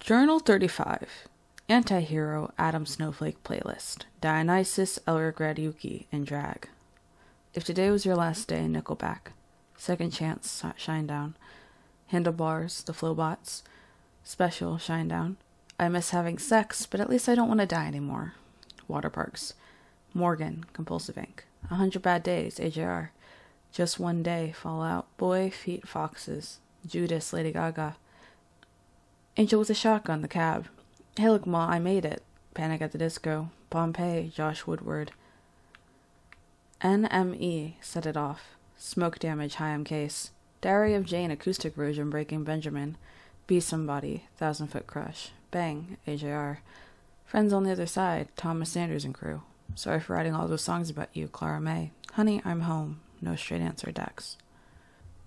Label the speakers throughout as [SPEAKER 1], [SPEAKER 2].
[SPEAKER 1] Journal 35. Anti-Hero Adam Snowflake Playlist. Dionysus Elregraduki in drag. If today was your last day, Nickelback. Second Chance, Shinedown. Handlebars, The Flowbots. Special, Shinedown. I miss having sex, but at least I don't want to die anymore. Waterparks. Morgan, Compulsive Inc. 100 Bad Days, AJR. Just One Day, Fallout Boy, Feet Foxes. Judas, Lady Gaga. Angel with a Shotgun, The Cab. Hey look ma, I made it. Panic at the Disco. Pompeii, Josh Woodward. NME, Set It Off. Smoke Damage, High Case. Diary of Jane, acoustic version, Breaking Benjamin. Be Somebody, 1,000 Foot Crush. Bang, AJR. Friends on the Other Side, Thomas Sanders and Crew. Sorry for writing all those songs about you, Clara May. Honey, I'm Home. No Straight Answer, Dex.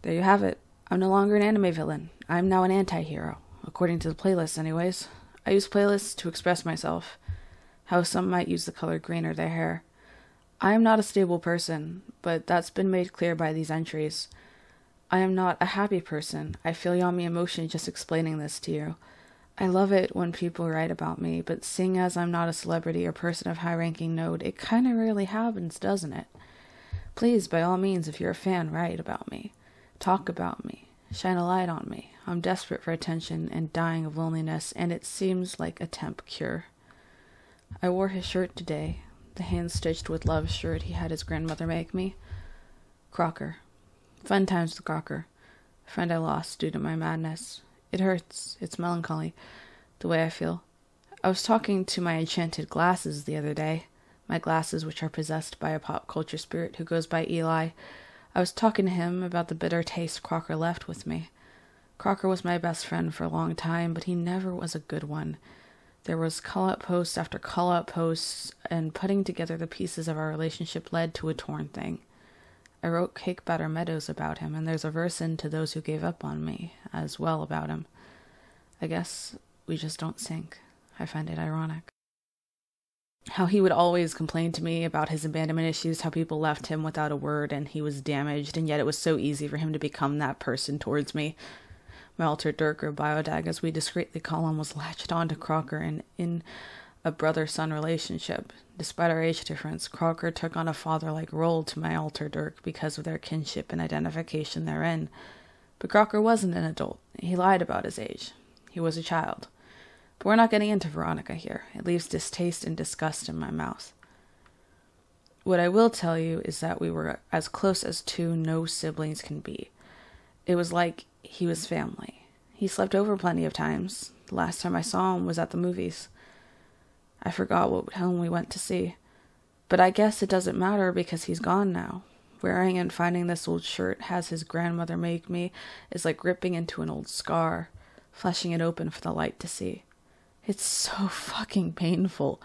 [SPEAKER 1] There you have it. I'm no longer an anime villain. I'm now an anti-hero. According to the playlist, anyways. I use playlists to express myself. How some might use the color green or their hair. I am not a stable person, but that's been made clear by these entries. I am not a happy person. I feel yummy emotion just explaining this to you. I love it when people write about me, but seeing as I'm not a celebrity or person of high-ranking note, it kind of rarely happens, doesn't it? Please, by all means, if you're a fan, write about me. Talk about me. Shine a light on me. I'm desperate for attention and dying of loneliness, and it seems like a temp cure. I wore his shirt today, the hand-stitched with love shirt he had his grandmother make me. Crocker. Fun times with Crocker. A friend I lost due to my madness. It hurts. It's melancholy. The way I feel. I was talking to my enchanted glasses the other day. My glasses which are possessed by a pop culture spirit who goes by Eli. I was talking to him about the bitter taste Crocker left with me. Crocker was my best friend for a long time, but he never was a good one. There was call-out post after call-out posts, and putting together the pieces of our relationship led to a torn thing. I wrote Cake Batter Meadows about him, and there's a verse in To Those Who Gave Up on Me as well about him. I guess we just don't sync. I find it ironic. How he would always complain to me about his abandonment issues, how people left him without a word and he was damaged, and yet it was so easy for him to become that person towards me. My alter Dirk, or Biodag as we discreetly call him, was latched on to Crocker and in a brother-son relationship. Despite our age difference, Crocker took on a father-like role to my alter Dirk because of their kinship and identification therein. But Crocker wasn't an adult. He lied about his age. He was a child. But we're not getting into Veronica here. It leaves distaste and disgust in my mouth. What I will tell you is that we were as close as two no siblings can be. It was like he was family. He slept over plenty of times. The last time I saw him was at the movies. I forgot what film we went to see. But I guess it doesn't matter because he's gone now. Wearing and finding this old shirt has his grandmother make me is like ripping into an old scar, fleshing it open for the light to see. It's so fucking painful.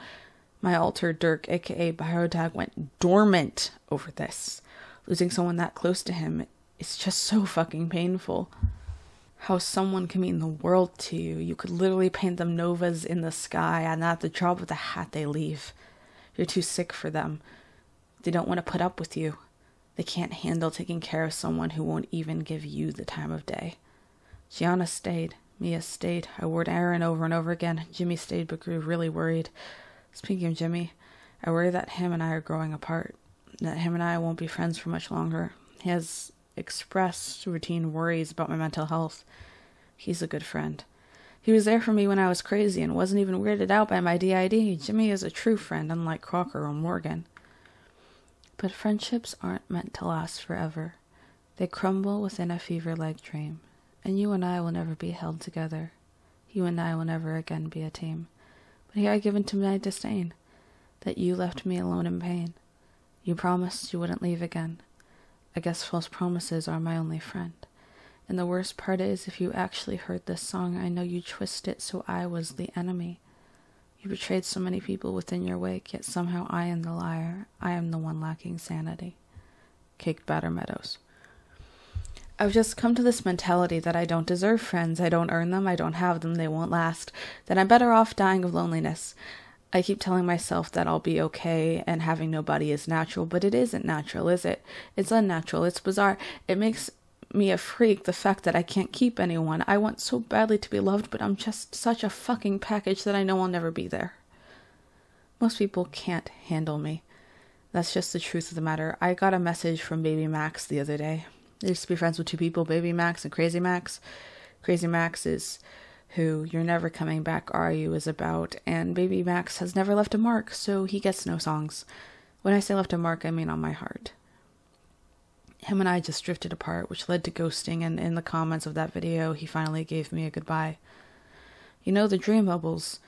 [SPEAKER 1] My alter Dirk, aka Biotag, went dormant over this. Losing someone that close to him is just so fucking painful. How someone can mean the world to you. You could literally paint them novas in the sky, and at the drop of the hat they leave. You're too sick for them. They don't want to put up with you. They can't handle taking care of someone who won't even give you the time of day. Gianna stayed. Mia stayed. I warned Aaron over and over again. Jimmy stayed but grew really worried. Speaking of Jimmy, I worry that him and I are growing apart. That him and I won't be friends for much longer. He has expressed routine worries about my mental health. He's a good friend. He was there for me when I was crazy and wasn't even weirded out by my DID. Jimmy is a true friend, unlike Crocker or Morgan. But friendships aren't meant to last forever. They crumble within a fever-like dream. And you and I will never be held together. You and I will never again be a team. But here I give into my disdain, that you left me alone in pain. You promised you wouldn't leave again. I guess false promises are my only friend. And the worst part is, if you actually heard this song, I know you twist it so I was the enemy. You betrayed so many people within your wake, yet somehow I am the liar. I am the one lacking sanity. Cake Batter Meadows. I've just come to this mentality that I don't deserve friends, I don't earn them, I don't have them, they won't last, that I'm better off dying of loneliness. I keep telling myself that I'll be okay and having nobody is natural, but it isn't natural, is it? It's unnatural, it's bizarre. It makes me a freak, the fact that I can't keep anyone. I want so badly to be loved, but I'm just such a fucking package that I know I'll never be there. Most people can't handle me. That's just the truth of the matter. I got a message from Baby Max the other day. I used to be friends with two people, Baby Max and Crazy Max. Crazy Max is who You're Never Coming Back, Are You is about, and Baby Max has never left a mark, so he gets no songs. When I say left a mark, I mean on my heart. Him and I just drifted apart, which led to ghosting, and in the comments of that video, he finally gave me a goodbye. You know, the dream bubbles,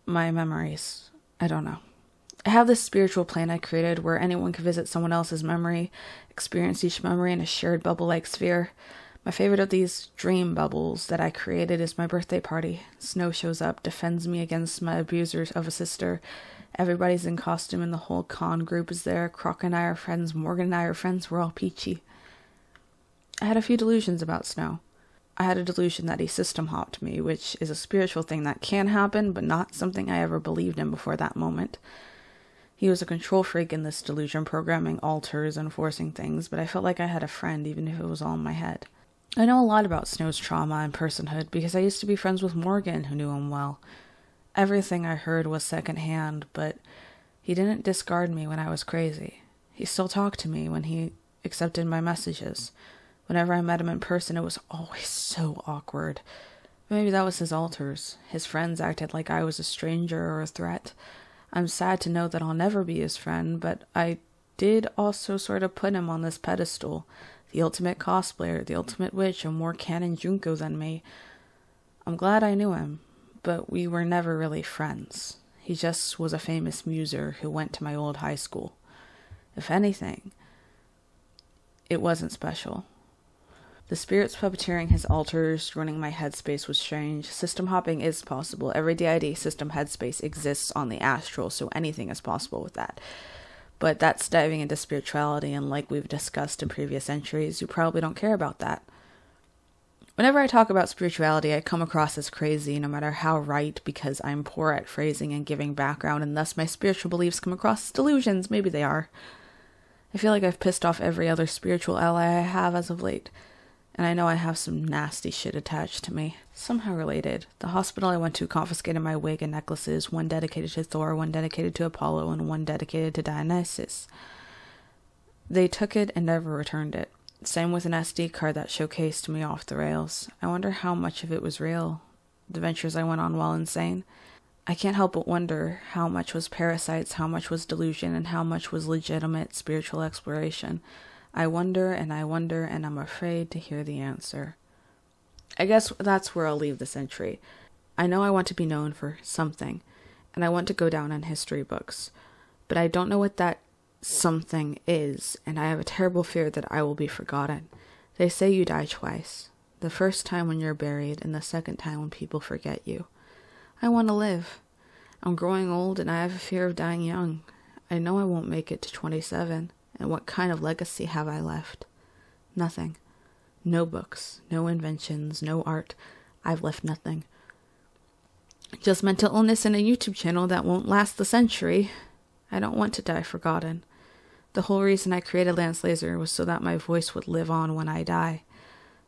[SPEAKER 1] my memories, I don't know. I have this spiritual plane I created where anyone can visit someone else's memory, experience each memory in a shared bubble-like sphere. My favorite of these dream bubbles that I created is my birthday party. Snow shows up, defends me against my abusers of a sister. Everybody's in costume and the whole con group is there. Croc and I are friends, Morgan and I are friends, we're all peachy. I had a few delusions about Snow. I had a delusion that he system hopped me, which is a spiritual thing that can happen, but not something I ever believed in before that moment. He was a control freak in this delusion, programming altars and forcing things, but I felt like I had a friend, even if it was all in my head. I know a lot about Snow's trauma and personhood because I used to be friends with Morgan, who knew him well. Everything I heard was secondhand, but he didn't discard me when I was crazy. He still talked to me when he accepted my messages. Whenever I met him in person, it was always so awkward. Maybe that was his altars. His friends acted like I was a stranger or a threat. I'm sad to know that I'll never be his friend, but I did also sort of put him on this pedestal. The ultimate cosplayer, the ultimate witch, and more canon Junko than me. I'm glad I knew him, but we were never really friends. He just was a famous muser who went to my old high school. If anything, it wasn't special. The spirits puppeteering his altars, running my headspace was strange. System hopping is possible. Every DID system headspace exists on the astral, so anything is possible with that. But that's diving into spirituality, and like we've discussed in previous entries, you probably don't care about that. Whenever I talk about spirituality, I come across as crazy, no matter how right, because I'm poor at phrasing and giving background, and thus my spiritual beliefs come across as delusions. Maybe they are. I feel like I've pissed off every other spiritual ally I have as of late, and I know I have some nasty shit attached to me. Somehow related, the hospital I went to confiscated my wig and necklaces, one dedicated to Thor, one dedicated to Apollo, and one dedicated to Dionysus. They took it and never returned it. Same with an SD card that showcased me off the rails. I wonder how much of it was real. The ventures I went on while insane. I can't help but wonder how much was parasites, how much was delusion, and how much was legitimate spiritual exploration. I wonder, and I'm afraid to hear the answer. I guess that's where I'll leave this entry. I know I want to be known for something, and I want to go down in history books, but I don't know what that something is, and I have a terrible fear that I will be forgotten. They say you die twice. The first time when you're buried, and the second time when people forget you. I want to live. I'm growing old, and I have a fear of dying young. I know I won't make it to 27, and what kind of legacy have I left? Nothing. No books, no inventions, no art. I've left nothing. Just mental illness and a YouTube channel that won't last the century. I don't want to die forgotten. The whole reason I created Lance Laser was so that my voice would live on when I die.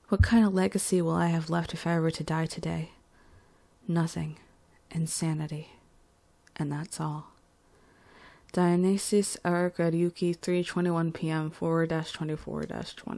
[SPEAKER 1] What kind of legacy will I have left if I were to die today? Nothing. Insanity. And that's all. Dionysus Araryuki 3:21 p.m. /24-20